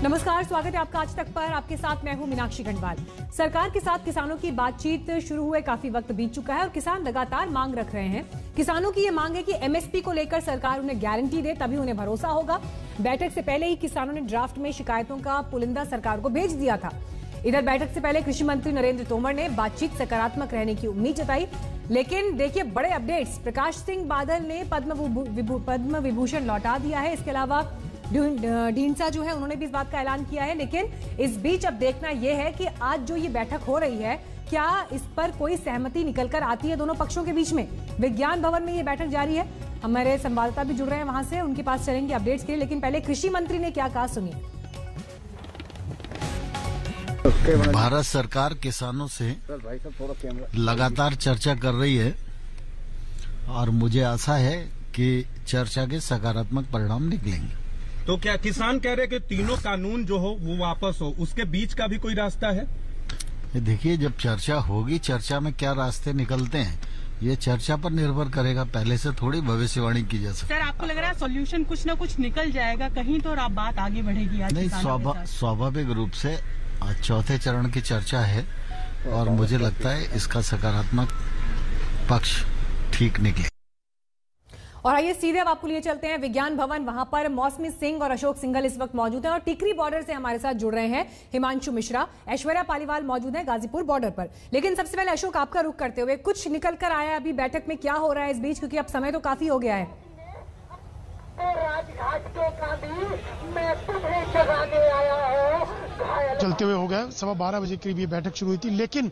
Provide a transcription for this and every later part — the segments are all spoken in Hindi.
नमस्कार, स्वागत है आपका आज तक पर। आपके साथ मैं हूं मीनाक्षी गंडवाल। सरकार के साथ किसानों की बातचीत शुरू हुए काफी वक्त बीत चुका है और किसान लगातार मांग रख रहे हैं। किसानों की ये मांग है कि एमएसपी को लेकर सरकार उन्हें गारंटी दे, तभी उन्हें भरोसा होगा। बैठक से पहले ही किसानों ने ड्राफ्ट में शिकायतों का पुलिंदा सरकार को भेज दिया था। इधर बैठक से पहले कृषि मंत्री नरेंद्र तोमर ने बातचीत सकारात्मक रहने की उम्मीद जताई, लेकिन देखिए बड़े अपडेट्स। प्रकाश सिंह बादल ने पद्म विभूषण लौटा दिया है। इसके अलावा ढींडसा जो है उन्होंने भी इस बात का ऐलान किया है। लेकिन इस बीच अब देखना यह है कि आज जो ये बैठक हो रही है, क्या इस पर कोई सहमति निकलकर आती है दोनों पक्षों के बीच में। विज्ञान भवन में ये बैठक जारी है। हमारे संवाददाता भी जुड़ रहे हैं वहां से, उनके पास चलेंगे अपडेट्स के लिए। लेकिन पहले कृषि मंत्री ने क्या कहा, सुनिए। भारत सरकार किसानों से लगातार चर्चा कर रही है और मुझे आशा है कि चर्चा के सकारात्मक परिणाम निकलेंगे। तो क्या किसान कह रहे कि तीनों कानून जो हो वो वापस हो, उसके बीच का भी कोई रास्ता है? देखिए, जब चर्चा होगी, चर्चा में क्या रास्ते निकलते हैं ये चर्चा पर निर्भर करेगा। पहले से थोड़ी भविष्यवाणी की जा सकती है। सर, आपको लग रहा है सॉल्यूशन कुछ न कुछ निकल जाएगा कहीं तो, और आप बात आगे बढ़ेगी आज? नहीं, स्वाभाविक रूप से आज चौथे चरण की चर्चा है और मुझे लगता है इसका सकारात्मक पक्ष ठीक निकले। और आइए सीधे अब आपको लिए चलते हैं विज्ञान भवन। वहां पर मौसमी सिंह और अशोक सिंघल इस वक्त मौजूद हैं और टिकरी बॉर्डर से हमारे साथ जुड़ रहे हैं हिमांशु मिश्रा। ऐश्वर्या पालीवाल मौजूद है गाजीपुर बॉर्डर पर। लेकिन सबसे पहले अशोक, आपका रुख करते हुए, कुछ निकल कर आया अभी बैठक में, क्या हो रहा है इस बीच, क्योंकि अब समय तो काफी हो गया है। चलते हुए हो गया 12:15 बजे करीब ये बैठक शुरू हुई थी। लेकिन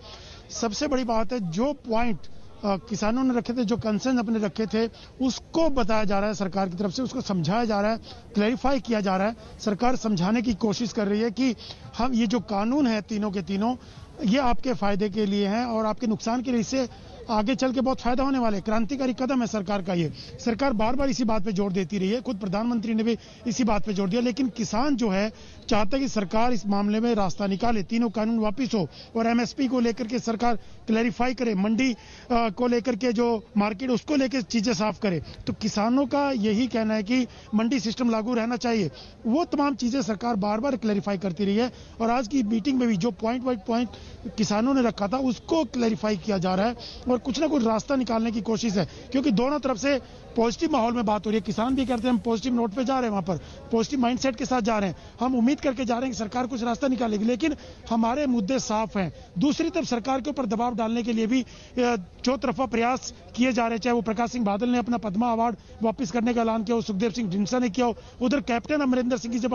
सबसे बड़ी बात है, जो पॉइंट किसानों ने रखे थे, जो कंसर्न अपने रखे थे, उसको बताया जा रहा है सरकार की तरफ से, उसको समझाया जा रहा है, क्लैरिफाई किया जा रहा है। सरकार समझाने की कोशिश कर रही है कि हम ये जो कानून है तीनों के तीनों, ये आपके फायदे के लिए हैं और आपके नुकसान के लिए, इससे आगे चल के बहुत फायदा होने वाले क्रांतिकारी कदम है सरकार का। ये सरकार बार बार इसी बात पे जोर देती रही है, खुद प्रधानमंत्री ने भी इसी बात पे जोर दिया। लेकिन किसान जो है चाहता है कि सरकार इस मामले में रास्ता निकाले, तीनों कानून वापिस हो और एमएसपी को लेकर के सरकार क्लैरिफाई करे, मंडी को लेकर के जो मार्केट उसको लेकर चीजें साफ करे। तो किसानों का यही कहना है कि मंडी सिस्टम लागू रहना चाहिए। वो तमाम चीजें सरकार बार बार क्लैरिफाई करती रही है और आज की मीटिंग में भी जो पॉइंट वाइज पॉइंट किसानों ने रखा था उसको क्लैरिफाई किया जा रहा है और कुछ ना कुछ रास्ता निकालने की कोशिश है, क्योंकि दोनों तरफ से पॉजिटिव माहौल में बात हो रही है। किसान भी कहते हैं हम पॉजिटिव नोट पे जा रहे हैं, वहां पर पॉजिटिव माइंडसेट के साथ जा रहे हैं, हम उम्मीद करके जा रहे हैं कि सरकार कुछ रास्ता निकालेगी। लेकिन हमारे मुद्दे साफ हैं। दूसरी तरफ सरकार के ऊपर दबाव डालने के लिए भी चौतरफा प्रयास किए जा रहे हैं। चाहे वो प्रकाश सिंह बादल ने अपना पद्मा अवार्ड वापस करने का ऐलान किया हो, सुखदेव सिंह ढींडसा ने किया हो, उधर कैप्टन अमरिंदर सिंह की जब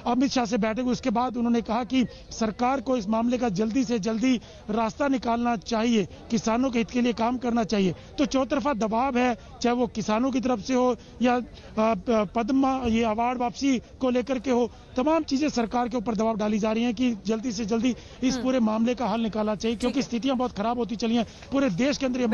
अमित शाह से बैठे उसके बाद उन्होंने कहा कि सरकार को इस मामले का जल्दी से जल्दी रास्ता निकालना चाहिए, किसानों के हित के लिए काम करना चाहिए। तो चौतरफा दबाव है, चाहे वो किसानों की तरफ से हो या पद्मा ये अवार्ड वापसी को लेकर के हो, तमाम चीजें सरकार के ऊपर दबाव डाली जा रही हैं कि जल्दी से जल्दी इस पूरे मामले का हल निकालना चाहिए, क्योंकि स्थितियां बहुत खराब होती चली हैं। पूरे देश के अंदर ये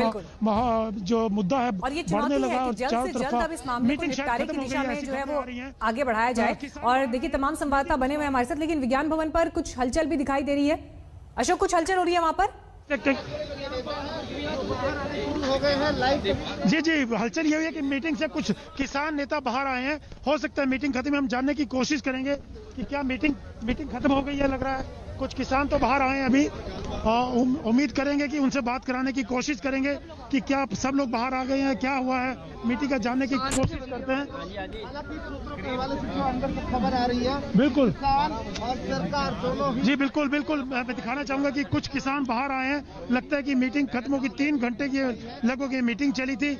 जो मुद्दा है बढ़ने लगा और चारों तरफ इस मामले को निपटारे की दिशा में जो है वो आगे बढ़ाया जाए। और देखिए तमाम संवाददाता बने हुए हमारे साथ, लेकिन विज्ञान भवन पर कुछ हलचल भी दिखाई दे रही है। अशोक, कुछ हलचल हो रही है वहां पर? जी, हलचल ये हुई है कि मीटिंग से कुछ किसान नेता बाहर आए हैं। हो सकता है मीटिंग खत्म, हम जानने की कोशिश करेंगे कि क्या मीटिंग खत्म हो गई है। लग रहा है कुछ किसान तो बाहर आए हैं अभी। उम्मीद करेंगे कि उनसे बात कराने की कोशिश करेंगे कि क्या सब लोग बाहर आ गए हैं, क्या हुआ है, मीटिंग का जानने की कोशिश करते हैं। अंदर से खबर आ रही है, बिल्कुल और सरकार दोनों जी, बिल्कुल मैं दिखाना चाहूंगा कि कुछ किसान बाहर आए हैं। लगता है कि मीटिंग खत्म होगी। 3 घंटे की लगभग ये मीटिंग चली थी,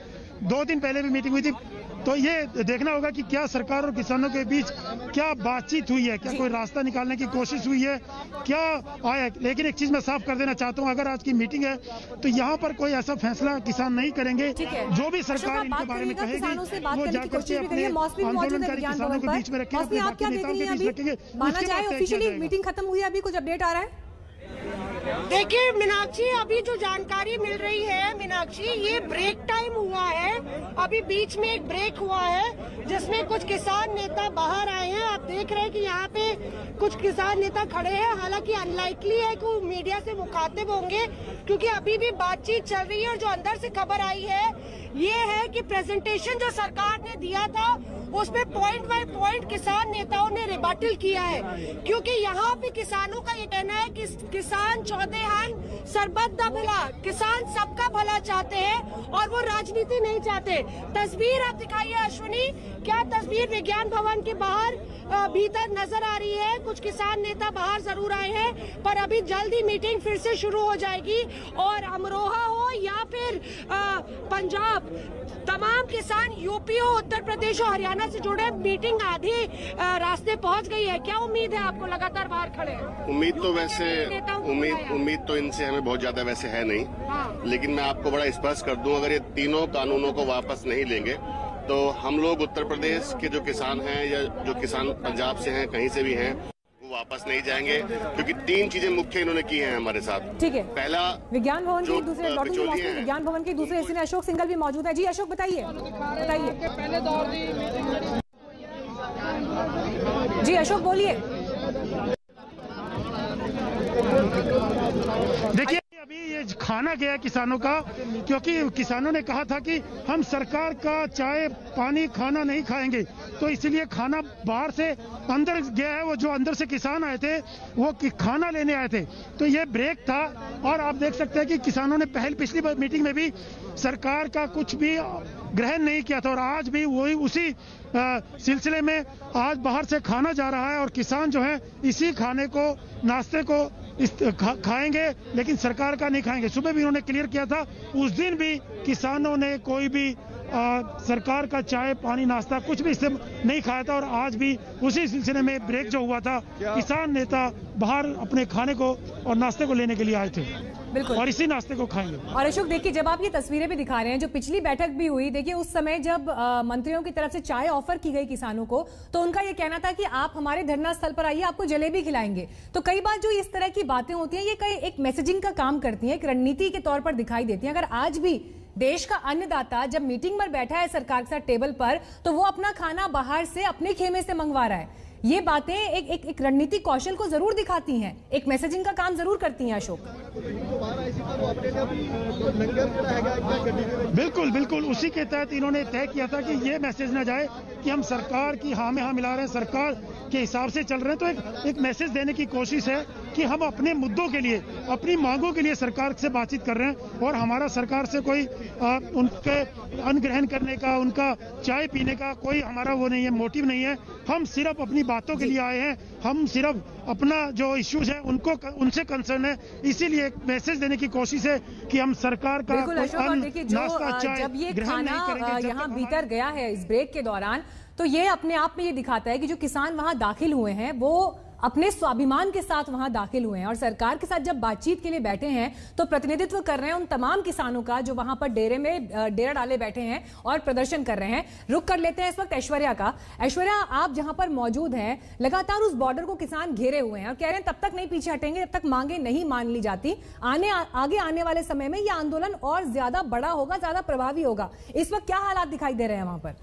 2 दिन पहले भी मीटिंग हुई थी। तो ये देखना होगा कि क्या सरकार और किसानों के बीच क्या बातचीत हुई है, क्या कोई रास्ता निकालने की कोशिश हुई है, क्या आया। लेकिन एक चीज मैं साफ कर देना चाहता हूं, अगर आज की मीटिंग है तो यहाँ पर कोई ऐसा फैसला किसान नहीं करेंगे। जो भी सरकार इनके बारे में कहेगी वो जाकर के अपने आंदोलनकारी किसानों के बीच में रखेंगे, अपने बाकी नेताओं के बीच रखेंगे। माना जाए ऑफिशियली मीटिंग खत्म हुई है, अभी कुछ अपडेट आ रहा है? देखिए मीनाक्षी, अभी जो जानकारी मिल रही है मीनाक्षी, ये ब्रेक टाइम हुआ है। अभी बीच में एक ब्रेक हुआ है जिसमें कुछ किसान नेता बाहर आए हैं। आप देख रहे हैं कि यहाँ पे कुछ किसान नेता खड़े हैं। हालांकि अनलाइकली है कि वो मीडिया से मुखातिब होंगे, क्योंकि अभी भी बातचीत चल रही है। और जो अंदर से खबर आई है ये है कि प्रेजेंटेशन जो सरकार ने दिया था उसमें पॉइंट बाय पॉइंट किसान नेताओं ने रिबटल किया है, क्योंकि यहाँ पे किसानों का ये कहना है कि किसान चौधेहान सरबत दा भला, किसान सबका भला चाहते हैं और वो राजनीति नहीं चाहते। तस्वीर आप दिखाइए अश्विनी, क्या तस्वीर विज्ञान भवन के बाहर भीतर नजर आ रही है। कुछ किसान नेता बाहर जरूर आए हैं, पर अभी जल्दी मीटिंग फिर से शुरू हो जाएगी। और अमरोहा हो या फिर पंजाब, तमाम किसान यूपी हो, उत्तर प्रदेश और हरियाणा से जुड़े, मीटिंग आधी रास्ते पहुंच गई है। क्या उम्मीद है आपको? लगातार बाहर खड़े हैं। उम्मीद तो वैसे उम्मीद तो इनसे हमें बहुत ज्यादा वैसे है नहीं, लेकिन मैं आपको बड़ा स्पष्ट कर दूं, अगर ये तीनों कानूनों को वापस नहीं लेंगे तो हम लोग उत्तर प्रदेश के जो किसान हैं या जो किसान पंजाब से हैं, कहीं से भी हैं, वो वापस नहीं जाएंगे, क्योंकि 3 चीजें मुख्य इन्होंने की हैं हमारे साथ। ठीक है, पहला विज्ञान भवन के दूसरे विज्ञान भवन के दूसरे हिस्से में अशोक सिंघल भी मौजूद है। जी अशोक, बताइए। जी अशोक, बोलिए। देखिए, अभी ये खाना गया किसानों का, क्योंकि किसानों ने कहा था कि हम सरकार का चाय पानी खाना नहीं खाएंगे, तो इसलिए खाना बाहर से अंदर गया है। वो जो अंदर से किसान आए थे वो खाना लेने आए थे, तो ये ब्रेक था। और आप देख सकते हैं कि किसानों ने पिछली मीटिंग में भी सरकार का कुछ भी ग्रहण नहीं किया था, और आज भी वही उसी सिलसिले में आज बाहर से खाना जा रहा है। और किसान जो है इसी खाने को, नाश्ते को खाएंगे, लेकिन सरकार का नहीं खाएंगे। सुबह भी उन्होंने क्लियर किया था, उस दिन भी किसानों ने कोई भी सरकार का चाय पानी नाश्ता कुछ भी इससे नहीं खाया था। और आज भी उसी सिलसिले में ब्रेक जो हुआ था, किसान नेता बाहर अपने खाने को और नाश्ते को लेने के लिए आए थे, बिल्कुल, और इसी नाश्ते को खाएंगे। और अशोक, देखिए, जब आप ये तस्वीरें भी दिखा रहे हैं, जो पिछली बैठक भी हुई, देखिए उस समय जब मंत्रियों की तरफ से चाय ऑफर की गई किसानों को, तो उनका ये कहना था कि आप हमारे धरना स्थल पर आइए, आपको जलेबी खिलाएंगे। तो कई बार जो इस तरह की बातें होती हैं, ये कई एक मैसेजिंग का काम करती है, एक रणनीति के तौर पर दिखाई देती है। अगर आज भी देश का अन्नदाता जब मीटिंग में बैठा है सरकार के साथ टेबल पर, तो वो अपना खाना बाहर से अपने खेमे से मंगवा रहा है, ये बातें एक रणनीतिक कौशल को जरूर दिखाती हैं, एक मैसेजिंग का काम जरूर करती हैं। अशोक, बिल्कुल बिल्कुल, उसी के तहत इन्होंने तय किया था कि ये मैसेज ना जाए कि हम सरकार की हाँ में हाँ मिला रहे हैं, सरकार के हिसाब से चल रहे हैं। तो एक मैसेज देने की कोशिश है कि हम अपने मुद्दों के लिए, अपनी मांगों के लिए सरकार से बातचीत कर रहे हैं, और हमारा सरकार से कोई उनके अन्न ग्रहण करने का, उनका चाय पीने का कोई हमारा वो नहीं है, मोटिव नहीं है। हम सिर्फ अपनी बातों के लिए आए हैं, हम सिर्फ अपना जो इश्यूज है उनसे कंसर्न है। इसीलिए एक मैसेज देने की कोशिश है कि हम सरकार का नाश्ता चाय जब ये खाना यहाँ भीतर गया है इस ब्रेक के दौरान, तो ये अपने आप में ये दिखाता है कि जो किसान वहां दाखिल हुए हैं वो अपने स्वाभिमान के साथ वहां दाखिल हुए हैं, और सरकार के साथ जब बातचीत के लिए बैठे हैं तो प्रतिनिधित्व कर रहे हैं उन तमाम किसानों का जो वहां पर डेरा डाले बैठे हैं और प्रदर्शन कर रहे हैं। रुक कर लेते हैं इस वक्त ऐश्वर्या का। ऐश्वर्या, आप जहां पर मौजूद हैं, लगातार उस बॉर्डर को किसान घेरे हुए हैं और कह रहे हैं तब तक नहीं पीछे हटेंगे जब तक मांगे नहीं मान ली जाती। आगे आने वाले समय में यह आंदोलन और ज्यादा बड़ा होगा, ज्यादा प्रभावी होगा। इस वक्त क्या हालात दिखाई दे रहे हैं वहां पर?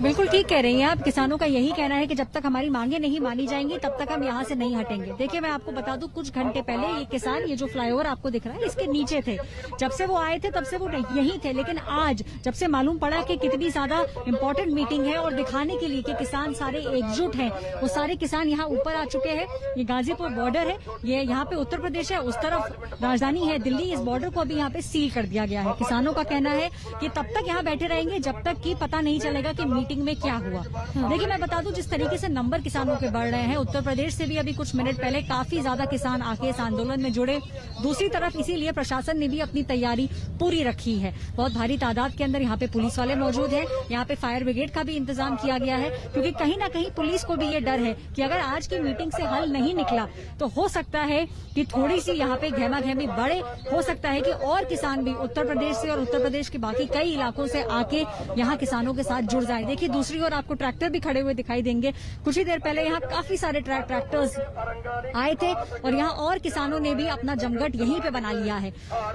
बिल्कुल ठीक कह रही हैं आप। किसानों का यही कहना है कि जब तक हमारी मांगे नहीं मानी जाएंगी तब तक हम यहाँ से नहीं हटेंगे। देखिए, मैं आपको बता दूं, कुछ घंटे पहले ये किसान, ये जो फ्लाईओवर आपको दिख रहा है, इसके नीचे थे। जब से वो आए थे तब से वो यहीं थे, लेकिन आज जब से मालूम पड़ा कि कितनी ज्यादा इम्पोर्टेंट मीटिंग है और दिखाने के लिए कि किसान सारे एकजुट हैं, वो सारे किसान यहाँ ऊपर आ चुके हैं। ये गाजीपुर बॉर्डर है, ये यहाँ पे उत्तर प्रदेश है, उस तरफ राजधानी है दिल्ली। इस बॉर्डर को अभी यहाँ पे सील कर दिया गया है। किसानों का कहना है कि तब तक यहाँ बैठे रहेंगे जब तक कि पता नहीं चलेगा कि मीटिंग में क्या हुआ। देखिए, मैं बता दूं, जिस तरीके से नंबर किसानों के बढ़ रहे हैं, उत्तर प्रदेश से भी अभी कुछ मिनट पहले काफी ज्यादा किसान आके इस आंदोलन में जुड़े। दूसरी तरफ इसीलिए प्रशासन ने भी अपनी तैयारी पूरी रखी है। बहुत भारी तादाद के अंदर यहाँ पे पुलिस वाले मौजूद हैं, यहाँ पे फायर ब्रिगेड का भी इंतजाम किया गया है, क्योंकि कहीं ना कहीं पुलिस को भी ये डर है कि अगर आज की मीटिंग से हल नहीं निकला तो हो सकता है कि थोड़ी सी यहाँ पे गहमा-गहमी बढ़े। हो सकता है कि और किसान भी उत्तर प्रदेश से और उत्तर प्रदेश के बाकी कई इलाकों से आके यहाँ किसानों के साथ जुड़ जाए। देखिए दूसरी ओर आपको ट्रैक्टर भी खड़े हुए दिखाई देंगे। कुछ ही देर पहले यहाँ काफी सारे ट्रैक्टर्स आए थे और यहाँ और किसानों ने भी अपना जमघट यहीं पे बना लिया है।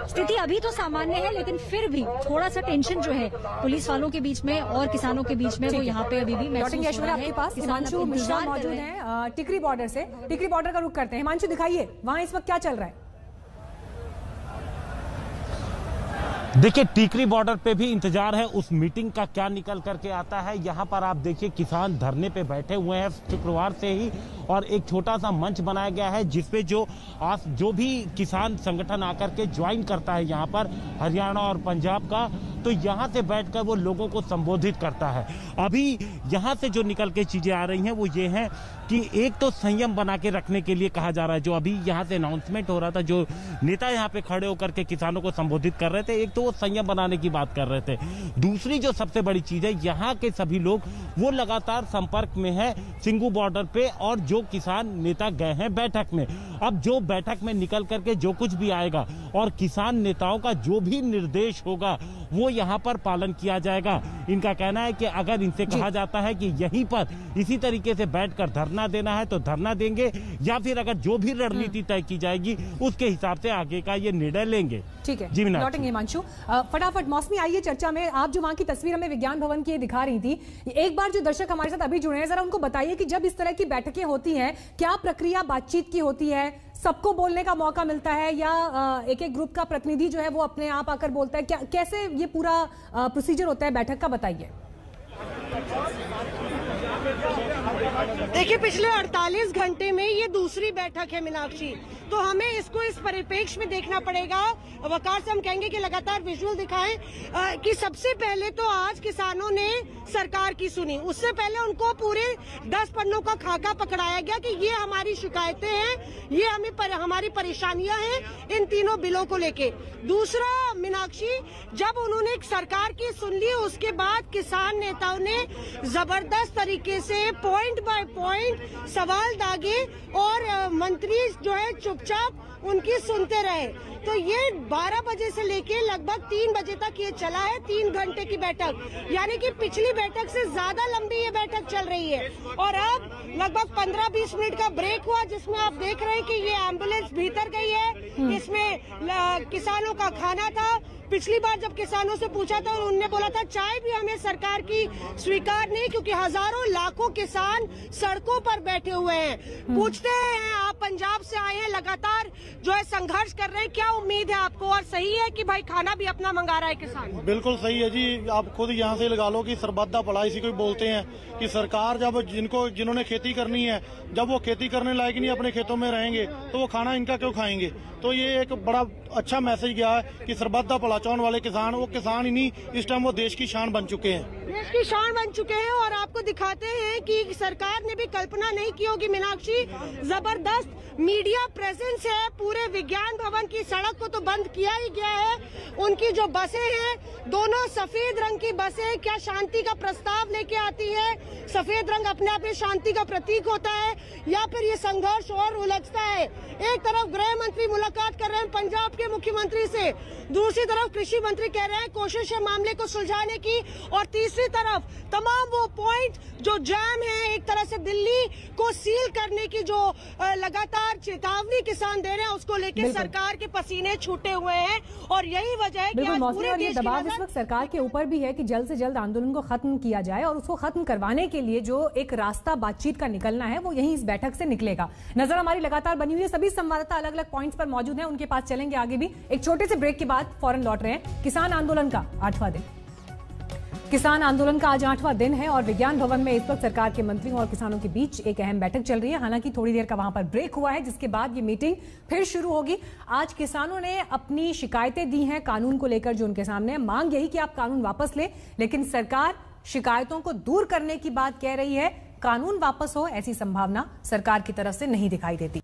स्थिति अभी तो सामान्य है, लेकिन फिर भी थोड़ा सा टेंशन जो है पुलिस वालों के बीच में और किसानों के बीच में वो यहाँ पे अभी भी महसूस हो रहा है। आपके पास हिमांशु मिश्रा मौजूद है टिकरी बॉर्डर से। टिकरी बॉर्डर का रुख करते हैं। हिमांशु दिखाइए वहां इस वक्त क्या चल रहा है। देखिए टीकरी बॉर्डर पे भी इंतजार है उस मीटिंग का क्या निकल करके आता है। यहाँ पर आप देखिए किसान धरने पे बैठे हुए हैं शुक्रवार से ही, और एक छोटा सा मंच बनाया गया है जिसपे जो भी किसान संगठन आकर के ज्वाइन करता है यहाँ पर हरियाणा और पंजाब का, तो यहाँ से बैठकर वो लोगों को संबोधित करता है। अभी यहाँ से जो निकल के चीजें आ रही हैं वो ये हैं कि एक तो संयम बना के रखने के लिए कहा जा रहा है। जो अभी यहाँ से अनाउंसमेंट हो रहा था, जो नेता यहाँ पे खड़े होकर के किसानों को संबोधित कर रहे थे, एक तो वो संयम बनाने की बात कर रहे थे। दूसरी जो सबसे बड़ी चीज है, यहाँ के सभी लोग वो लगातार संपर्क में है सिंगू बॉर्डर पे, और जो किसान नेता गए हैं बैठक में, अब जो बैठक में निकल करके जो कुछ भी आएगा और किसान नेताओं का जो भी निर्देश होगा वो यहाँ पर पालन किया जाएगा। इनका कहना है कि अगर इनसे कहा जाता है कि यहीं पर इसी तरीके से बैठकर धरना देना है तो धरना देंगे, या फिर अगर जो भी रणनीति तय की जाएगी उसके हिसाब से आगे का ये निर्णय लेंगे। ठीक है, जी लौटेंगे हिमांशु। फटाफट मौसमी आइए चर्चा में। आप जो वहां की तस्वीर हमें विज्ञान भवन की दिखा रही थी, एक बार जो दर्शक हमारे साथ अभी जुड़े हैं जरा उनको बताइए कि जब इस तरह की बैठकें होती हैं क्या प्रक्रिया बातचीत की होती है, सबको बोलने का मौका मिलता है, या एक एक ग्रुप का प्रतिनिधि जो है वो अपने आप आकर बोलता है, क्या कैसे ये पूरा प्रोसीजर होता है बैठक का, बताइए। देखिए पिछले 48 घंटे में ये दूसरी बैठक है मीनाक्षी, तो हमें इसको इस परिप्रेक्ष्य में देखना पड़ेगा। वकार से हम कहेंगे कि लगातार विजुअल दिखाएं कि सबसे पहले तो आज किसानों ने सरकार की सुनी, उससे पहले उनको पूरे 10 पन्नों का खाका पकड़ाया गया कि ये हमारी शिकायतें हैं, ये हमारी परेशानियां हैं इन तीनों बिलों को लेके। दूसरा मीनाक्षी, जब उन्होंने सरकार की सुन ली उसके बाद किसान नेताओं ने जबरदस्त तरीके से पॉइंट बाय पॉइंट सवाल दागे और मंत्री जो है चुपचाप उनकी सुनते रहे। तो ये 12 बजे से लेके लगभग 3 बजे तक ये चला है, 3 घंटे की बैठक, यानी कि पिछली बैठक से ज्यादा लंबी ये बैठक चल रही है। और अब लगभग 15-20 मिनट का ब्रेक हुआ जिसमें आप देख रहे हैं कि ये एम्बुलेंस भीतर गई है, इसमें किसानों का खाना था। पिछली बार जब किसानों से पूछा था और उन्होंने बोला था चाय भी हमें सरकार की स्वीकार नहीं, क्योंकि हजारों लाखों किसान सड़कों पर बैठे हुए हैं। पूछते हैं आप पंजाब से आए हैं, लगातार जो है संघर्ष कर रहे हैं, क्या उम्मीद है आपको, और सही है कि भाई खाना भी अपना मंगा रहा है किसान? बिल्कुल सही है जी, आप खुद यहाँ से लगा लो कि सरबत्ता पड़ा इसी को बोलते हैं कि सरकार जब जिन्होंने खेती करनी है, जब वो खेती करने लायक नहीं अपने खेतों में रहेंगे तो वो खाना इनका क्यों खाएंगे। तो ये एक बड़ा अच्छा मैसेज गया है कि सरबत्ता पड़ा चाहने वाले किसान, वो किसान ही नहीं, इस टाइम वो देश की शान बन चुके हैं, देश की शान बन चुके हैं। और आपको दिखाते हैं कि सरकार ने भी कल्पना नहीं की होगी मीनाक्षी, जबरदस्त मीडिया प्रेजेंस है। पूरे विज्ञान भवन की सड़क को तो बंद किया ही गया है। उनकी जो बसें हैं दोनों सफेद रंग की बसें, क्या शांति का प्रस्ताव लेके आती है? सफेद रंग अपने आप में शांति का प्रतीक होता है, या फिर ये संघर्ष और उलझता है? एक तरफ गृह मंत्री मुलाकात कर रहे हैं पंजाब के मुख्यमंत्री से, दूसरी तरफ कृषि मंत्री कह रहे हैं कोशिश है मामले को सुलझाने की, और तीसरी तरफ तमाम वो पॉइंट जो जैम है, एक तरह से दिल्ली को सील करने की जो लगातार चेतावनी किसान दे रहे हैं उसको लेकर सरकार के पसीने छूटे हुए हैं। और यही वजह है कि आज पूरे देश की दबाव इस वक्त सरकार के ऊपर भी है कि जल्द से जल्द आंदोलन को खत्म किया जाए, और उसको खत्म करवाने के लिए जो एक रास्ता बातचीत का निकलना है वो यही इस बैठक से निकलेगा। नजर हमारी लगातार बनी हुई है, सभी संवाददाता अलग अलग पॉइंट्स पर मौजूद हैं, उनके पास चलेंगे आगे भी। एक छोटे से ब्रेक के बाद फौरन लौट रहे हैं। किसान आंदोलन का 8वां दिन, किसान आंदोलन का आज 8वां दिन है और विज्ञान भवन में इस वक्त सरकार के मंत्रियों और किसानों के बीच एक अहम बैठक चल रही है। हालांकि थोड़ी देर का वहां पर ब्रेक हुआ है, जिसके बाद ये मीटिंग फिर शुरू होगी। आज किसानों ने अपनी शिकायतें दी हैं कानून को लेकर जो उनके सामने है। मांग यही कि आप कानून वापस ले, लेकिन सरकार शिकायतों को दूर करने की बात कह रही है। कानून वापस हो ऐसी संभावना सरकार की तरफ से नहीं दिखाई देती।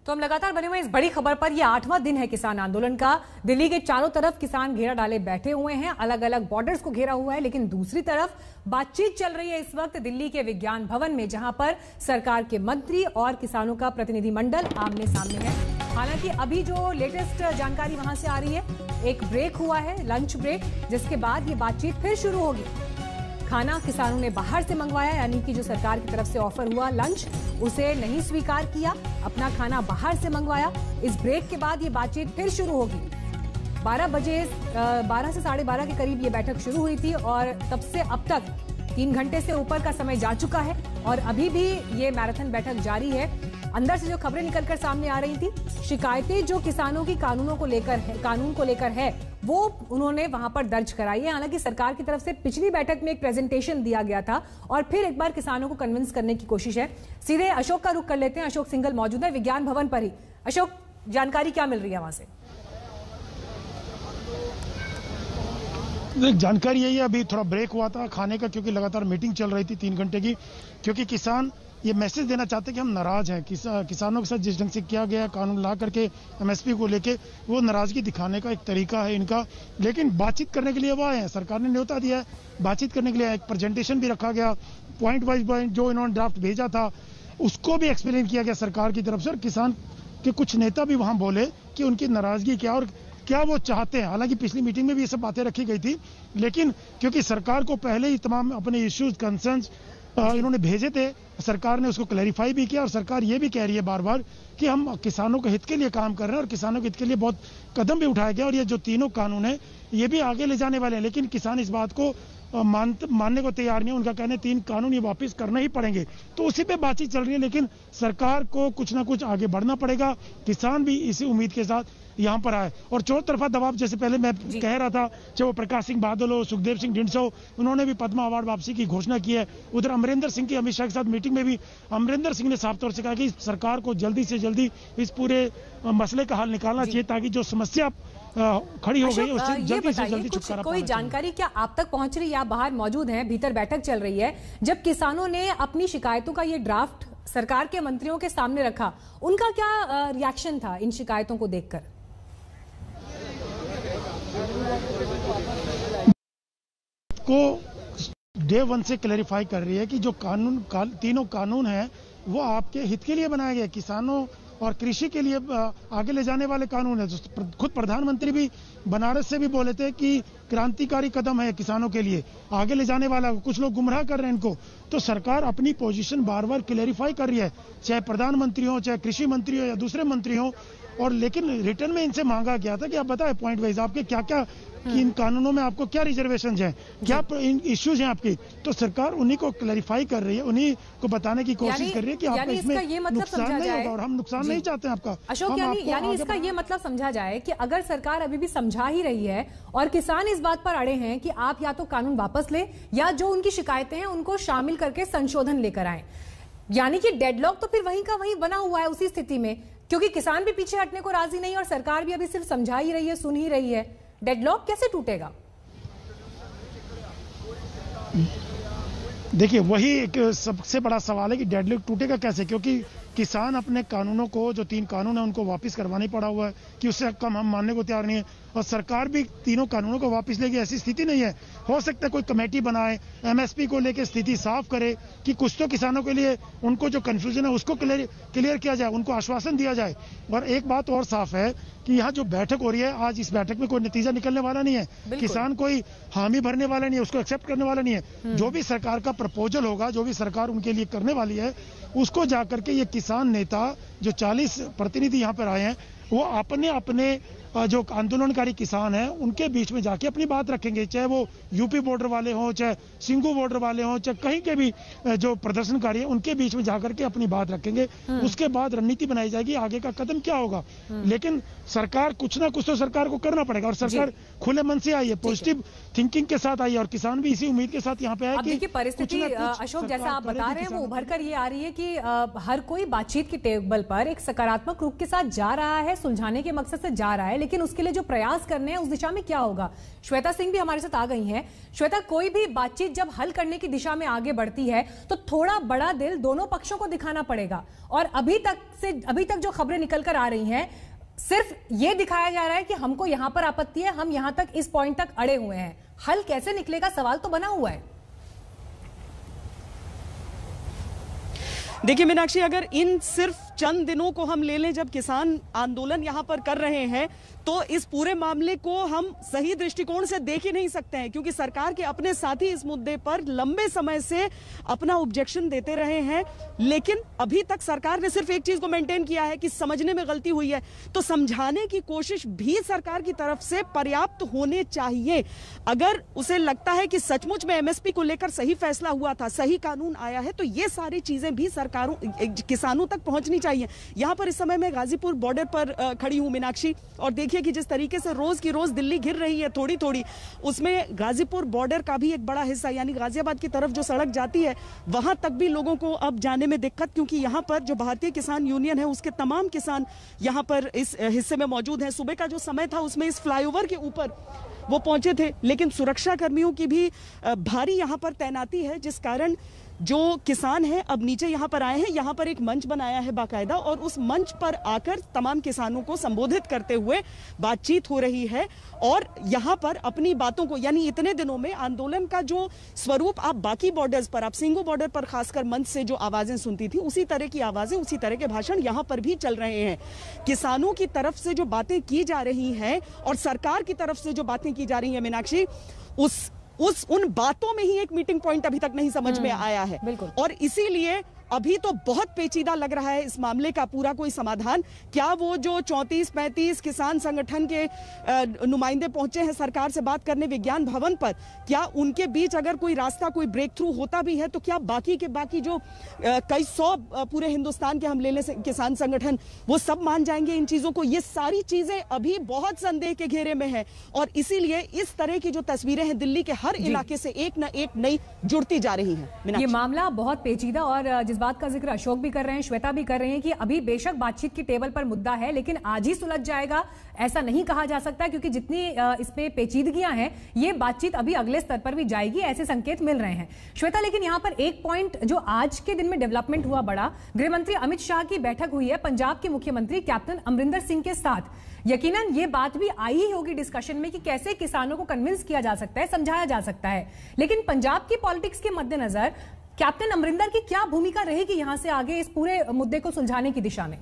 तो हम लगातार बने हुए इस बड़ी खबर पर। यह 8वां दिन है किसान आंदोलन का। दिल्ली के चारों तरफ किसान घेरा डाले बैठे हुए हैं, अलग अलग बॉर्डर्स को घेरा हुआ है, लेकिन दूसरी तरफ बातचीत चल रही है इस वक्त दिल्ली के विज्ञान भवन में, जहां पर सरकार के मंत्री और किसानों का प्रतिनिधिमंडल आमने सामने है। हालांकि अभी जो लेटेस्ट जानकारी वहां से आ रही है, एक ब्रेक हुआ है, लंच ब्रेक, जिसके बाद ये बातचीत फिर शुरू होगी। खाना किसानों ने बाहर से मंगवाया, यानी कि जो सरकार की तरफ से ऑफर हुआ लंच, उसे नहीं स्वीकार किया, अपना खाना बाहर से मंगवाया। इस ब्रेक के बाद ये बातचीत फिर शुरू होगी। 12 से 12:30 के करीब ये बैठक शुरू हुई थी और तब से अब तक 3 घंटे से ऊपर का समय जा चुका है और अभी भी ये मैराथन बैठक जारी है। अंदर से जो खबरें निकलकर सामने आ रही थी, शिकायतें जो किसानों की कानून को लेकर है वो उन्होंने वहां पर दर्ज कराई है। हालांकि सरकार की तरफ से पिछली बैठक में एक प्रेजेंटेशन दिया गया था और फिर एक बार किसानों को कन्विंस करने की कोशिश है। सीधे अशोक का रुख कर लेते हैं। अशोक सिंघल मौजूद है विज्ञान भवन पर ही। अशोक, जानकारी क्या मिल रही है वहां से? जानकारी यही है, अभी थोड़ा ब्रेक हुआ था खाने का, क्योंकि लगातार मीटिंग चल रही थी 3 घंटे की, क्योंकि किसान ये मैसेज देना चाहते हैं कि हम नाराज हैं। किसानों के साथ जिस ढंग से किया गया कानून ला करके एमएसपी को लेके, वो नाराजगी दिखाने का एक तरीका है इनका। लेकिन बातचीत करने के लिए वो आए हैं, सरकार ने न्योता दिया है बातचीत करने के लिए। एक प्रेजेंटेशन भी रखा गया, पॉइंट वाइज पॉइंट जो इन्होंने ड्राफ्ट भेजा था उसको भी एक्सप्लेन किया गया सरकार की तरफ से। और किसान के कुछ नेता भी वहां बोले कि उनकी नाराजगी क्या और क्या वो चाहते हैं। हालांकि पिछली मीटिंग में भी ये सब बातें रखी गई थी, लेकिन क्योंकि सरकार को पहले ही तमाम अपने इश्यूज कंसर्न्स इन्होंने भेजे थे, सरकार ने उसको क्लैरिफाई भी किया। और सरकार ये भी कह रही है बार बार कि हम किसानों के हित के लिए काम कर रहे हैं और किसानों के हित के लिए बहुत कदम भी उठाया गया और ये जो तीनों कानून है ये भी आगे ले जाने वाले हैं। लेकिन किसान इस बात को मानने को तैयार नहीं है। उनका कहना है 3 कानून ये वापस करना ही पड़ेंगे, तो उसी पे बातचीत चल रही है। लेकिन सरकार को कुछ ना कुछ आगे बढ़ना पड़ेगा। किसान भी इसी उम्मीद के साथ यहाँ पर आए और चौथ तरफा दबाव, जैसे पहले मैं कह रहा था, चाहे वो प्रकाश सिंह बादल हो, सुखदेव सिंह ढिंडसा हो, उन्होंने भी पद्मा अवार्ड वापसी की घोषणा की है। उधर अमरिंदर सिंह की अमित शाह के साथ मीटिंग में भी अमरिंदर सिंह ने साफ तौर से कहा कि सरकार को जल्दी से जल्दी इस पूरे मसले का हल निकालना चाहिए ताकि जो समस्या खड़ी हो गई उससे जल्दी से जल्दी छुटकारा। कोई जानकारी क्या आप तक पहुंच रही है? आप बाहर मौजूद हैं, भीतर बैठक चल रही है। जब किसानों ने अपनी शिकायतों का ये ड्राफ्ट सरकार के मंत्रियों के सामने रखा, उनका क्या रिएक्शन था इन शिकायतों को देखकर? को डे 1 से क्लैरिफाई कर रही है कि जो तीनों कानून हैं वो आपके हित के लिए बनाए गए, किसानों और कृषि के लिए आगे ले जाने वाले कानून है। खुद प्रधानमंत्री भी बनारस से भी बोले थे कि क्रांतिकारी कदम है किसानों के लिए, आगे ले जाने वाला। कुछ लोग गुमराह कर रहे हैं इनको। तो सरकार अपनी पोजीशन बार बार क्लैरिफाई कर रही है, चाहे प्रधानमंत्री हो, चाहे कृषि मंत्री हो या दूसरे मंत्री हो। और लेकिन रिटर्न में इनसे मांगा गया था कि आप बताएं पॉइंट वाइज आपके क्या क्या कि इन कानूनों में आपको क्या रिजर्वेशन हैं, क्या इश्यूज हैं आपकी। तो सरकार उन्हीं को क्लैरिफाई कर रही है, उन्हीं को बताने की कोशिश कर रही है कि आपको इसमें नुकसान नहीं होगा और हम नुकसान नहीं चाहते हैं आपका। अशोक, यानी इसका ये मतलब समझा जाए कि अगर सरकार अभी भी समझा ही रही है और किसान इस बात पर अड़े हैं कि आप या तो कानून वापस ले या जो उनकी शिकायतें हैं उनको शामिल करके संशोधन लेकर आए, यानी कि डेडलॉक तो फिर वहीं का वहीं बना हुआ है उसी स्थिति में, क्योंकि किसान भी पीछे हटने को राजी नहीं और सरकार भी अभी सिर्फ समझा ही रही है, सुन ही रही है। डेडलॉक कैसे टूटेगा? देखिए, वही एक सबसे बड़ा सवाल है कि डेडलॉक टूटेगा कैसे, क्योंकि किसान अपने कानूनों को, जो 3 कानून है उनको वापस करवाना ही पड़ा हुआ है कि उससे कम हम मानने को तैयार नहीं है। और सरकार भी तीनों कानूनों को वापस लेगी ऐसी स्थिति नहीं है। हो सकता है कोई कमेटी बनाए, एमएसपी को लेकर स्थिति साफ करे कि कुछ तो किसानों के लिए उनको जो कंफ्यूजन है उसको क्लियर किया जाए, उनको आश्वासन दिया जाए। और एक बात और साफ है कि यहाँ जो बैठक हो रही है आज, इस बैठक में कोई नतीजा निकलने वाला नहीं है। किसान कोई हामी भरने वाला नहीं है, उसको एक्सेप्ट करने वाला नहीं है। जो भी सरकार का प्रपोजल होगा, जो भी सरकार उनके लिए करने वाली है, उसको जाकर के ये किसान नेता जो 40 प्रतिनिधि यहाँ पर आए हैं वो अपने जो आंदोलनकारी किसान हैं उनके बीच में जाके अपनी बात रखेंगे, चाहे वो यूपी बॉर्डर वाले हों, चाहे सिंगू बॉर्डर वाले हों, चाहे कहीं के भी जो प्रदर्शनकारी हैं उनके बीच में जाकर के अपनी बात रखेंगे। उसके बाद रणनीति बनाई जाएगी आगे का कदम क्या होगा। लेकिन सरकार कुछ ना कुछ तो सरकार को करना पड़ेगा और सरकार खुले मन से आई है, पॉजिटिव थिंकिंग के साथ आई है और किसान भी इसी उम्मीद के साथ यहाँ पे आए कि परिस्थिति अशोक जैसा आप बता रहे हैं वो उभर कर ये आ रही है कि हर कोई बातचीत के टेबल पर एक सकारात्मक रूप के साथ जा रहा है, सुलझाने के मकसद से जा रहा है, लेकिन उसके लिए जो प्रयास करने हैं उस दिशा में क्या होगा। श्वेता सिंह भी हमारे साथ आ गई हैं। श्वेता, कोई भी बातचीत जब हल करने की दिशा में आगे बढ़ती है तो थोड़ा बड़ा दिल दोनों पक्षों को दिखाना पड़ेगा और अभी तक जो खबरें निकल कर आ रही हैं सिर्फ ये दिखाया जा रहा है कि हमको यहां पर आपत्ति है, हम यहां तक इस पॉइंट तक अड़े हुए हैं। हल कैसे निकलेगा, सवाल तो बना हुआ है। देखिए मीनाक्षी, अगर इन सिर्फ चंद दिनों को हम ले लें जब किसान आंदोलन यहाँ पर कर रहे हैं, तो इस पूरे मामले को हम सही दृष्टिकोण से देख ही नहीं सकते हैं, क्योंकि सरकार के अपने साथी इस मुद्दे पर लंबे समय से अपना ऑब्जेक्शन देते रहे हैं। लेकिन अभी तक सरकार ने सिर्फ एक चीज को मेंटेन किया है कि समझने में गलती हुई है, तो समझाने की कोशिश भी सरकार की तरफ से पर्याप्त होने चाहिए। अगर उसे लगता है कि सचमुच में एमएसपी को लेकर सही फैसला हुआ था, सही कानून आया है, तो ये सारी चीजें भी सरकारों किसानों तक पहुंचनी चाहिए। यहां पर इस समय मैं गाजीपुर बॉर्डर पर खड़ी हूं मीनाक्षी, और देखिए कि जिस तरीके से रोज की रोज दिल्ली घिर रही है थोड़ी थोड़ी, उसमें गाजीपुर बॉर्डर का भी एक बड़ा हिस्सा यानी गाजियाबाद की तरफ जो सड़क जाती है वहां तक भी लोगों को अब जाने में दिक्कत, क्योंकि यहां पर जो भारतीय किसान यूनियन है उसके तमाम किसान यहां पर इस हिस्से में मौजूद हैं। सुबह का जो समय था उसमें इस फ्लाईओवर के ऊपर वो पहुंचे थे, लेकिन सुरक्षा कर्मियों की भी भारी यहां पर तैनाती है, जिस कारण जो किसान हैं अब नीचे यहाँ पर आए हैं। यहाँ पर एक मंच बनाया है बाकायदा, और उस मंच पर आकर तमाम किसानों को संबोधित करते हुए बातचीत हो रही है, और यहाँ पर अपनी बातों को, यानी इतने दिनों में आंदोलन का जो स्वरूप आप बाकी बॉर्डर्स पर, आप सिंगू बॉर्डर पर खासकर मंच से जो आवाजें सुनती थी, उसी तरह की आवाजें, उसी तरह के भाषण यहाँ पर भी चल रहे हैं। किसानों की तरफ से जो बातें की जा रही हैं और सरकार की तरफ से जो बातें की जा रही है मीनाक्षी, उन बातों में ही एक मीटिंग पॉइंट अभी तक नहीं समझ में आया है, और इसीलिए अभी तो बहुत पेचीदा लग रहा है इस मामले का पूरा कोई समाधान। क्या वो जो 34-35 किसान संगठन के नुमाइंदे पहुंचे हैं सरकार से बात करने विज्ञान भवन पर, क्या उनके बीच अगर कोई रास्ता, कोई ब्रेक थ्रू होता भी है, तो क्या बाकी के बाकी जो कई सौ पूरे हिंदुस्तान के हम ले लें किसान संगठन, वो सब मान जाएंगे इन चीजों को? ये सारी चीजें अभी बहुत संदेह के घेरे में है, और इसीलिए इस तरह की जो तस्वीरें हैं दिल्ली के हर इलाके से एक न एक नई जुड़ती जा रही है। ये मामला बहुत पेचीदा, और जिस बात का जिक्र अशोक भी कर रहे हैं, श्वेता भी कर रहे हैं कि अभी बेशक बातचीत की टेबल पर मुद्दा है, लेकिन आज ही सुलझ जाएगा ऐसा नहीं कहा जा सकता, क्योंकि जितनी इस पे पेचीदगियां हैं, ये बातचीत अभी अगले स्तर पर भी जाएगी, ऐसे संकेत मिल रहे हैं। श्वेता, लेकिन यहां पर एक पॉइंट जो आज के दिन में डेवलपमेंट हुआ बड़ा, गृह मंत्री अमित शाह की बैठक हुई है पंजाब के मुख्यमंत्री कैप्टन अमरिंदर सिंह के साथ। यकीनन ये बात भी आई ही होगी डिस्कशन में कि कैसे किसानों को कन्विंस किया जा सकता है, समझाया जा सकता है, लेकिन पंजाब की पॉलिटिक्स के मद्देनजर कैप्टन अमरिंदर की क्या भूमिका रहेगी यहां से आगे इस पूरे मुद्दे को सुलझाने की दिशा में?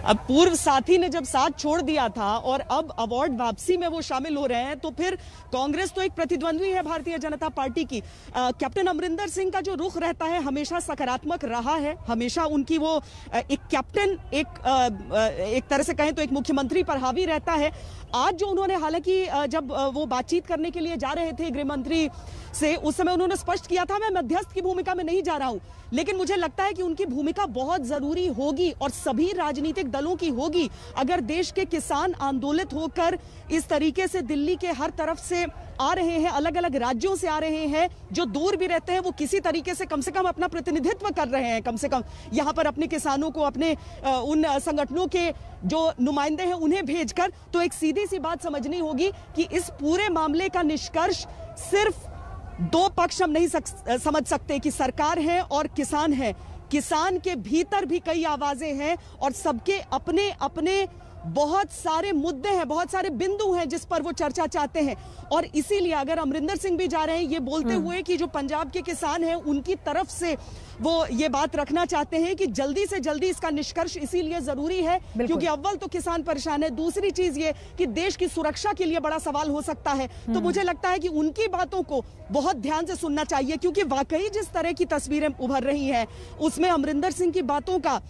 अब पूर्व साथी ने जब साथ छोड़ दिया था और अब अवार्ड वापसी में वो शामिल हो रहे हैं, तो फिर कांग्रेस तो एक प्रतिद्वंद्वी है भारतीय जनता पार्टी की। कैप्टन अमरिंदर सिंह का जो रुख रहता है हमेशा सकारात्मक रहा है, हमेशा उनकी वो एक कैप्टन, एक तरह से कहें तो एक मुख्यमंत्री पर हावी रहता है। आज जो उन्होंने, हालांकि जब वो बातचीत करने के लिए जा रहे थे गृह मंत्री से, उस समय उन्होंने स्पष्ट किया था मैं मध्यस्थ की भूमिका में नहीं जा रहा हूं, लेकिन मुझे लगता है कि उनकी भूमिका बहुत जरूरी होगी और सभी राजनीतिक दलों की होगी। अगर देश के किसान आंदोलित होकर इस तरीके से दिल्ली के हर तरफ से आ रहे हैं, अलग अलग राज्यों से आ रहे हैं, जो दूर भी रहते हैं, वो किसी तरीके से कम अपना प्रतिनिधित्व कर रहे हैं, कम से कम यहाँ पर अपने किसानों को, अपने उन संगठनों के जो नुमाइंदे हैं उन्हें भेजकर, तो एक सीधी सी बात समझनी होगी कि इस पूरे मामले का निष्कर्ष सिर्फ दो पक्ष हम नहीं समझ सकते कि सरकार है और किसान है। किसान के भीतर भी कई आवाजें हैं और सबके अपने अपने बहुत सारे मुद्दे हैं, बहुत सारे बिंदु हैं जिस पर वो चर्चा चाहते हैं। और इसीलिए अगर अमरिंदर सिंह भी जा रहे हैं ये बोलते हुए कि जो पंजाब के किसान हैं उनकी तरफ से वो ये बात रखना चाहते हैं कि जल्दी से जल्दी इसका निष्कर्ष इसीलिए जरूरी है क्योंकि अव्वल तो किसान परेशान है, दूसरी चीज ये कि देश की सुरक्षा के लिए बड़ा सवाल हो सकता है। तो मुझे लगता है कि उनकी बातों को बहुत ध्यान से सुनना चाहिए, क्योंकि वाकई जिस तरह की तस्वीरें उभर रही हैं उसमें अमरिंदर सिंह की बातों का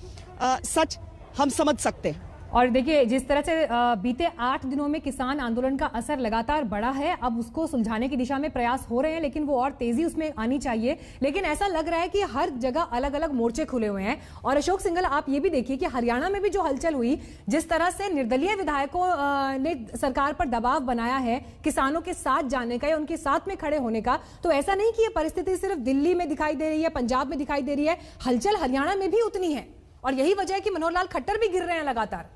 सच हम समझ सकते हैं। और देखिए जिस तरह से बीते 8 दिनों में किसान आंदोलन का असर लगातार बढ़ा है, अब उसको सुलझाने की दिशा में प्रयास हो रहे हैं, लेकिन वो और तेजी उसमें आनी चाहिए। लेकिन ऐसा लग रहा है कि हर जगह अलग अलग मोर्चे खुले हुए हैं। और अशोक सिंघल, आप ये भी देखिए कि हरियाणा में भी जो हलचल हुई, जिस तरह से निर्दलीय विधायकों ने सरकार पर दबाव बनाया है किसानों के साथ जाने का या उनके साथ में खड़े होने का, तो ऐसा नहीं कि ये परिस्थिति सिर्फ दिल्ली में दिखाई दे रही है, पंजाब में दिखाई दे रही है, हलचल हरियाणा में भी उतनी है। और यही वजह है कि मनोहर लाल खट्टर भी गिर रहे हैं लगातार।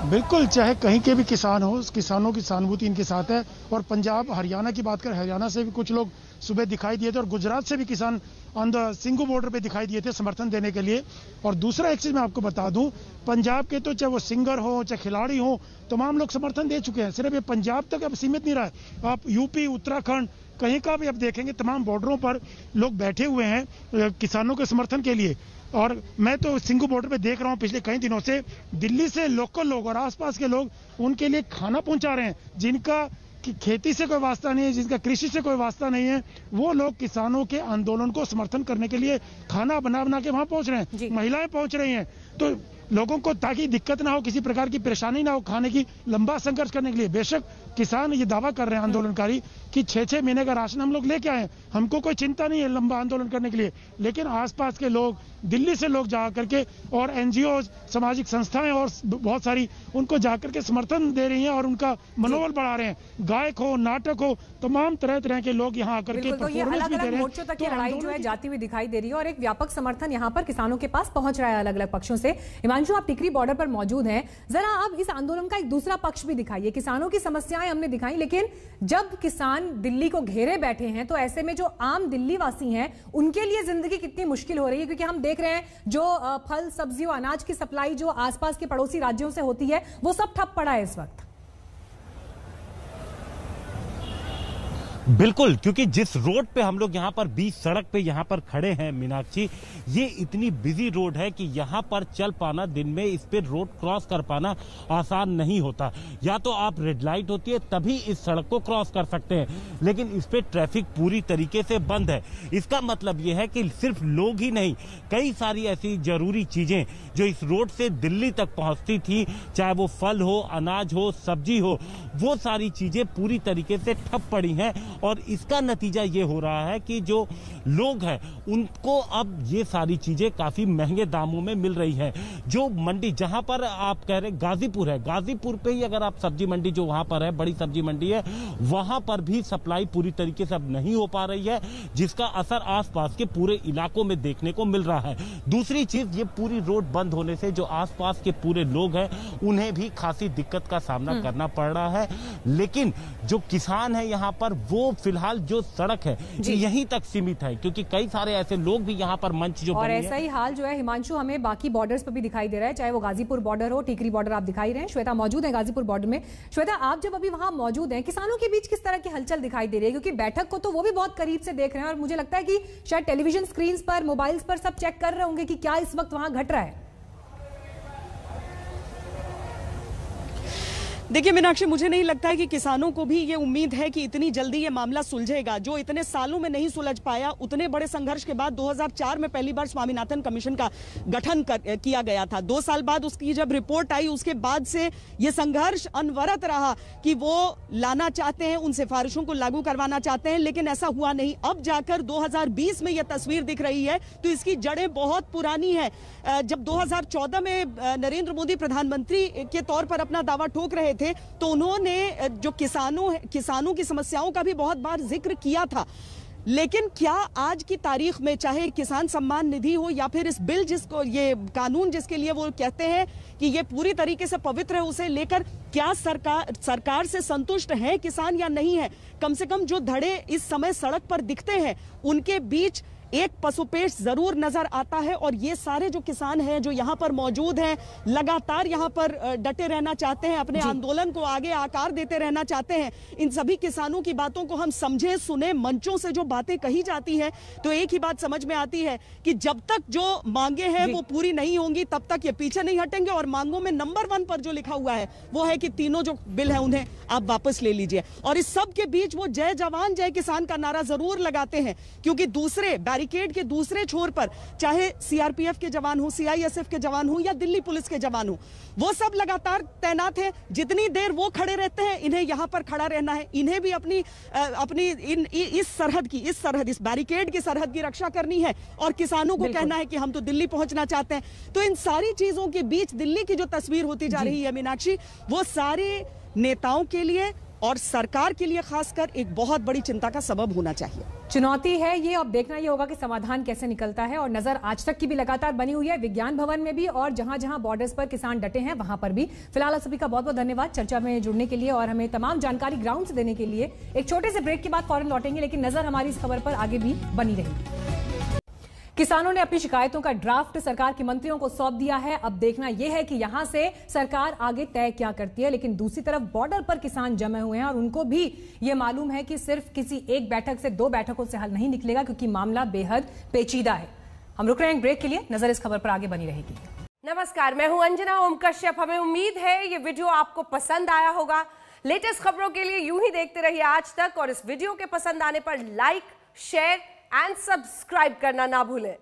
बिल्कुल, चाहे कहीं के भी किसान हो, किसानों की सहानुभूति इनके साथ है। और पंजाब, हरियाणा की बात करें, हरियाणा से भी कुछ लोग सुबह दिखाई दिए थे और गुजरात से भी किसान ऑन द सिंगू बॉर्डर पे दिखाई दिए थे समर्थन देने के लिए। और दूसरा एक चीज मैं आपको बता दूं, पंजाब के तो चाहे वो सिंगर हो चाहे खिलाड़ी हो, तमाम लोग समर्थन दे चुके हैं। सिर्फ ये पंजाब तक अब सीमित नहीं रहा है, आप यूपी, उत्तराखंड, कहीं का भी अब देखेंगे तमाम बॉर्डरों पर लोग बैठे हुए हैं किसानों के समर्थन के लिए। और मैं तो सिंघू बॉर्डर पे देख रहा हूँ पिछले कई दिनों से दिल्ली से लोकल लोग और आसपास के लोग उनके लिए खाना पहुंचा रहे हैं, जिनका खेती से कोई वास्ता नहीं है, जिनका कृषि से कोई वास्ता नहीं है, वो लोग किसानों के आंदोलन को समर्थन करने के लिए खाना बना बना के वहां पहुंच रहे हैं, महिलाएं पहुंच रही हैं। तो लोगों को ताकि दिक्कत ना हो, किसी प्रकार की परेशानी ना हो खाने की, लंबा संघर्ष करने के लिए बेशक किसान ये दावा कर रहे हैं आंदोलनकारी कि 6-6 महीने का राशन हम लोग लेके आए, हमको कोई चिंता नहीं है लंबा आंदोलन करने के लिए। लेकिन आसपास के लोग, दिल्ली से लोग जा करके और एनजीओ, सामाजिक संस्थाएं और बहुत सारी उनको जाकर के समर्थन दे रही हैं और उनका मनोबल बढ़ा रहे हैं। गायक हो, नाटक हो, तमाम तरह तरह के लोग यहाँ आकर के परफॉर्मेंस भी दे रहे हैं। मोर्चों तक की लड़ाई जो है जाती हुई दिखाई दे रही है और एक व्यापक समर्थन यहाँ पर किसानों के पास पहुंच रहा है अलग अलग पक्षों से। हिमांशु, आप टिकरी बॉर्डर पर मौजूद हैं, जरा अब इस आंदोलन का एक दूसरा पक्ष भी दिखाइए। किसानों की समस्याएं हमने दिखाई, लेकिन जब किसान दिल्ली को घेरे बैठे हैं तो ऐसे में जो आम दिल्ली वासी हैं उनके लिए जिंदगी कितनी मुश्किल हो रही है, क्योंकि हम देख रहे हैं जो फल सब्जियों अनाज की सप्लाई जो आसपास के पड़ोसी राज्यों से होती है वो सब ठप पड़ा है इस वक्त। बिल्कुल, क्योंकि जिस रोड पे हम लोग यहाँ पर बीच सड़क पे यहाँ पर खड़े हैं मीनाक्षी, ये इतनी बिजी रोड है कि यहाँ पर चल पाना, दिन में इस पे रोड क्रॉस कर पाना आसान नहीं होता। या तो आप रेड लाइट होती है तभी इस सड़क को क्रॉस कर सकते हैं, लेकिन इस पे ट्रैफिक पूरी तरीके से बंद है। इसका मतलब ये है कि सिर्फ लोग ही नहीं, कई सारी ऐसी जरूरी चीजें जो इस रोड से दिल्ली तक पहुंचती थी, चाहे वो फल हो, अनाज हो, सब्जी हो, वो सारी चीजें पूरी तरीके से ठप पड़ी हैं। और इसका नतीजा ये हो रहा है कि जो लोग हैं उनको अब ये सारी चीजें काफी महंगे दामों में मिल रही हैं। जो मंडी जहां पर आप कह रहे गाजीपुर है, गाजीपुर पे ही अगर आप सब्जी मंडी जो वहां पर है, बड़ी सब्जी मंडी है, वहां पर भी सप्लाई पूरी तरीके से अब नहीं हो पा रही है, जिसका असर आसपास के पूरे इलाकों में देखने को मिल रहा है। दूसरी चीज, ये पूरी रोड बंद होने से जो आसपास के पूरे लोग हैं उन्हें भी खासी दिक्कत का सामना करना पड़ रहा है। लेकिन जो किसान है यहाँ पर, वो फिलहाल जो सड़क है यहीं तक सीमित है, क्योंकि कई सारे ऐसे लोग भी यहाँ पर मंच जो और ऐसा ही हाल जो है हिमांशु हमें बाकी बॉर्डर्स पर भी दिखाई दे रहा है, चाहे वो गाजीपुर बॉर्डर हो, टिकरी बॉर्डर आप दिखाई रहे हैं। श्वेता मौजूद है गाजीपुर बॉर्डर में। श्वेता, आप जब अभी वहां मौजूद हैं, किसानों के बीच किस तरह की हलचल दिखाई दे रही है? क्योंकि बैठक को तो वो भी बहुत करीब से देख रहे हैं और मुझे लगता है कि शायद टेलीविजन स्क्रीन पर, मोबाइल्स पर सब चेक कर रहे होंगे कि क्या इस वक्त वहां घट रहा है। देखिए मीनाक्षी, मुझे नहीं लगता है कि किसानों को भी ये उम्मीद है कि इतनी जल्दी ये मामला सुलझेगा। जो इतने सालों में नहीं सुलझ पाया, उतने बड़े संघर्ष के बाद 2004 में पहली बार स्वामीनाथन कमीशन का गठन किया गया था। 2 साल बाद उसकी जब रिपोर्ट आई, उसके बाद से ये संघर्ष अनवरत रहा कि वो लाना चाहते हैं, उन सिफारिशों को लागू करवाना चाहते हैं, लेकिन ऐसा हुआ नहीं। अब जाकर 2020 में यह तस्वीर दिख रही है तो इसकी जड़ें बहुत पुरानी है। जब 2014 में नरेंद्र मोदी प्रधानमंत्री के तौर पर अपना दावा ठोक रहे थे तो उन्होंने जो किसानों की समस्याओं का भी बहुत बार जिक्र किया था। लेकिन क्या आज की तारीख में, चाहे किसान सम्मान निधि हो या फिर इस बिल जिसको, ये कानून जिसके लिए वो कहते हैं कि ये पूरी तरीके से पवित्र है, उसे लेकर क्या सरकार से संतुष्ट है किसान या नहीं है? कम से कम जो धड़े इस समय सड़क पर दिखते हैं उनके बीच एक पशुपेश जरूर नजर आता है। और ये सारे जो किसान हैं जो यहाँ पर मौजूद हैं, लगातार यहाँ पर डटे रहना चाहते हैं, अपने आंदोलन को आगे आकार देते रहना चाहते हैं। इन सभी किसानों की बातों को हम समझे सुने, मंचों से जो बातें कही जाती हैं, तो एक ही बात समझ में आती है कि जब तक जो मांगे हैं वो पूरी नहीं होंगी तब तक ये पीछे नहीं हटेंगे। और मांगों में नंबर 1 पर जो लिखा हुआ है वो है कि तीनों जो बिल है उन्हें आप वापस ले लीजिए। और इस सब के बीच वो जय जवान जय किसान का नारा जरूर लगाते हैं, क्योंकि दूसरे बैरिकेड के दूसरे छोर पर चाहे सीआरपीएफ के जवान हो, सीआईएसएफ के जवान हो या दिल्ली पुलिस के जवान हो, वो सब लगातार तैनात हैं। जितनी देर वो खड़े रहते हैं, इन्हें यहां पर खड़ा रहना है। इन्हें भी अपनी इस बैरिकेड की सरहद की रक्षा करनी है और किसानों को कहना है कि हम तो दिल्ली पहुंचना चाहते हैं। तो इन सारी चीजों के बीच दिल्ली की जो तस्वीर होती जा रही है मीनाक्षी, वो सारे नेताओं के लिए और सरकार के लिए खासकर एक बहुत बड़ी चिंता का सबब होना चाहिए। चुनौती है ये, अब देखना ये होगा कि समाधान कैसे निकलता है। और नजर आज तक की भी लगातार बनी हुई है विज्ञान भवन में भी, और जहां जहां बॉर्डर्स पर किसान डटे हैं वहां पर भी। फिलहाल सभी का बहुत बहुत धन्यवाद चर्चा में जुड़ने के लिए और हमें तमाम जानकारी ग्राउंड से देने के लिए। एक छोटे से ब्रेक के बाद फौरन लौटेंगे, लेकिन नजर हमारी इस खबर पर आगे भी बनी रहेगी। किसानों ने अपनी शिकायतों का ड्राफ्ट सरकार के मंत्रियों को सौंप दिया है। अब देखना यह है कि यहां से सरकार आगे तय क्या करती है। लेकिन दूसरी तरफ बॉर्डर पर किसान जमे हुए हैं और उनको भी यह मालूम है कि सिर्फ किसी एक बैठक से 2 बैठकों से हल नहीं निकलेगा, क्योंकि मामला बेहद पेचीदा है। हम रुक रहे हैं ब्रेक के लिए, नजर इस खबर पर आगे बनी रहेगी। नमस्कार, मैं हूं अंजना ओम कश्यप। हमें उम्मीद है ये वीडियो आपको पसंद आया होगा। लेटेस्ट खबरों के लिए यूं ही देखते रहिए आज तक, और इस वीडियो के पसंद आने पर लाइक, शेयर एंड सब्सक्राइब करना ना भूलें।